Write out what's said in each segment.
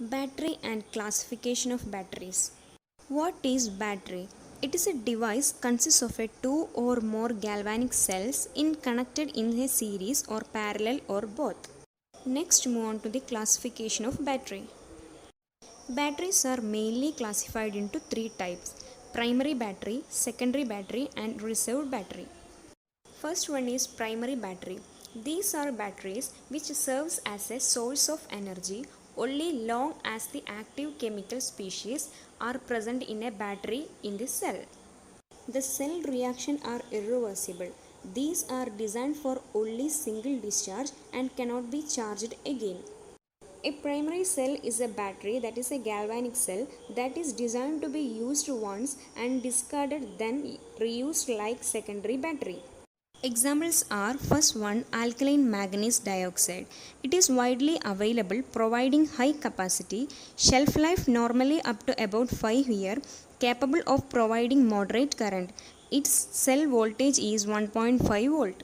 Battery and classification of batteries. What is battery? It is a device consists of a two or more galvanic cells connected in a series or parallel or both. Next, move on to the classification of battery. Batteries are mainly classified into three types: primary battery, secondary battery, and reserve battery. First one is primary battery. These are batteries which serves as a source of energy only long as the active chemical species are present in a battery in the cell. The cell reactions are irreversible. These are designed for only single discharge and cannot be charged again. A primary cell is a battery, that is a galvanic cell, that is designed to be used once and discarded then reused like secondary battery. Examples are: first one, alkaline manganese dioxide. It is widely available, providing high capacity, shelf life normally up to about 5 years, capable of providing moderate current. Its cell voltage is 1.5 volt.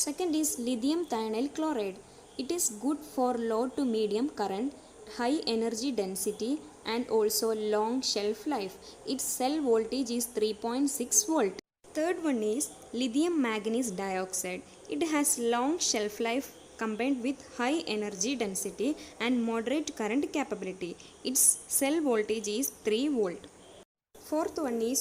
Second is lithium thionyl chloride. It is good for low to medium current, high energy density, and also long shelf life. Its cell voltage is 3.6 volt. Third one is lithium manganese dioxide. It has long shelf life combined with high energy density and moderate current capability. Its cell voltage is 3 volt. Fourth one is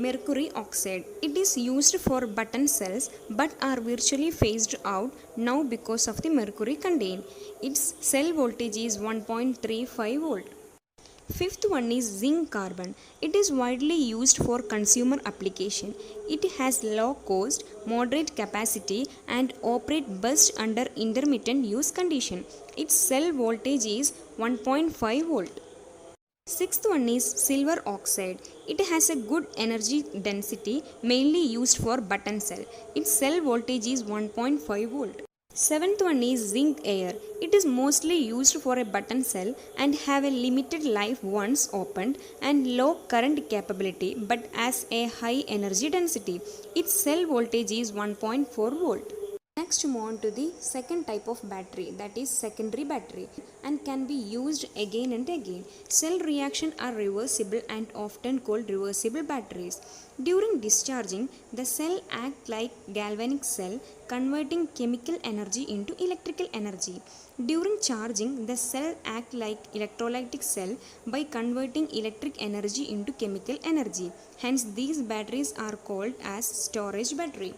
mercury oxide. It is used for button cells but are virtually phased out now because of the mercury contained. Its cell voltage is 1.35 volt. Fifth one is zinc carbon. It is widely used for consumer application. It has low cost, moderate capacity, and operate best under intermittent use condition. Its cell voltage is 1.5 volt. Sixth one is silver oxide. It has a good energy density, mainly used for button cell. Its cell voltage is 1.5 volt. Seventh one is zinc air. It is mostly used for a button cell and have a limited life once opened and low current capability but has a high energy density. Its cell voltage is 1.4 volt. Next, move on to the second type of battery, that is secondary battery, and can be used again and again. Cell reactions are reversible and often called reversible batteries. During discharging, the cell acts like galvanic cell, converting chemical energy into electrical energy. During charging, the cell acts like electrolytic cell by converting electric energy into chemical energy. Hence, these batteries are called as storage battery.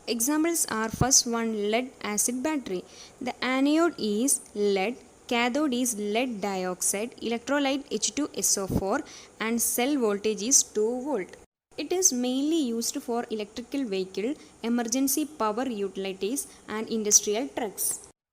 Examples are: first one, lead acid battery. The anode is lead, cathode is lead dioxide, electrolyte H2SO4, and cell voltage is 2 volt. It is mainly used for electrical vehicle, emergency power utilities, and industrial trucks.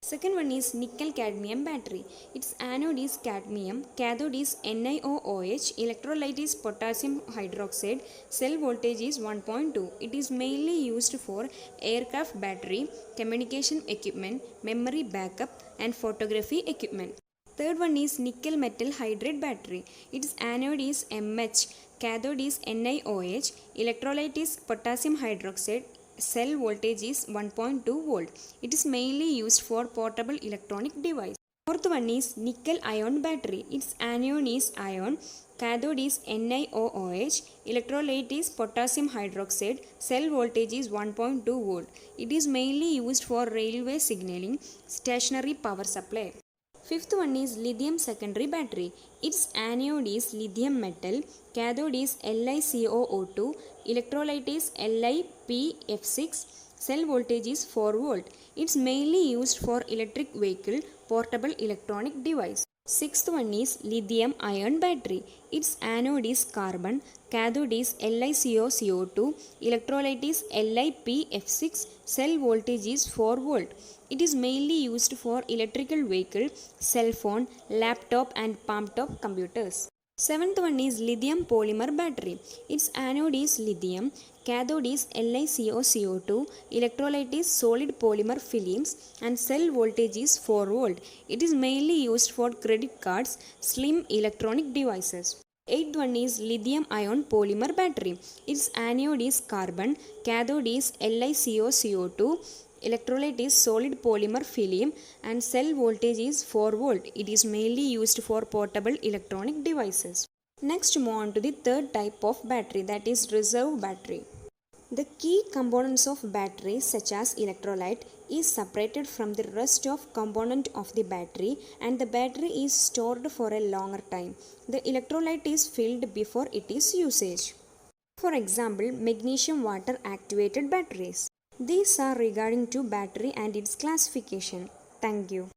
Second one is nickel cadmium battery. Its anode is cadmium, cathode is NiOOH, electrolyte is potassium hydroxide, cell voltage is 1.2. It is mainly used for aircraft battery, communication equipment, memory backup, and photography equipment. Third one is nickel metal hydride battery. Its anode is MH, cathode is NiOH, electrolyte is potassium hydroxide, cell voltage is 1.2 volt. It is mainly used for portable electronic device. Fourth one is nickel ion battery. Its anion is ion, cathode is NiOOH, electrolyte is potassium hydroxide, cell voltage is 1.2 volt. It is mainly used for railway signaling, stationary power supply. Fifth one is lithium secondary battery. Its anode is lithium metal, cathode is LiCoO2, electrolyte is LiPF6, cell voltage is 4 volt. It's mainly used for electric vehicle, portable electronic device. Sixth one is lithium ion battery. Its anode is carbon, cathode is LiCoCO2, electrolyte is LiPF6, cell voltage is 4 volt. It is mainly used for electrical vehicle, cell phone, laptop, and palm top computers. Seventh one is lithium polymer battery. Its anode is lithium, cathode is LiCoCO2, electrolyte is solid polymer films, and cell voltage is 4 volt. It is mainly used for credit cards, slim electronic devices. Eighth one is lithium ion polymer battery. Its anode is carbon, cathode is LiCoCO2, Electrolyte is solid polymer film and cell voltage is 4 volt. It is mainly used for portable electronic devices. Next, move on to the third type of battery, that is reserve battery. The key components of battery such as electrolyte is separated from the rest of component of the battery and the battery is stored for a longer time. The electrolyte is filled before it is usage. For example, magnesium water activated batteries. These are regarding to battery and its classification. Thank you.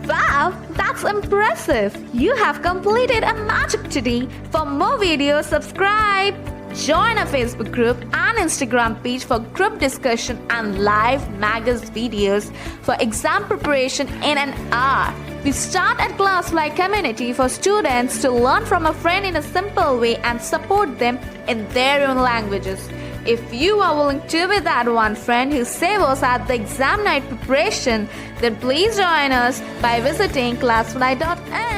Wow, that's impressive! You have completed a magic today. For more videos, subscribe. Join our Facebook group and Instagram page for group discussion and live Magus videos for exam preparation in an hour. We start at Classfly community for students to learn from a friend in a simple way and support them in their own languages. If you are willing to be that one friend who saves us at the exam night preparation, then please join us by visiting classfly.in.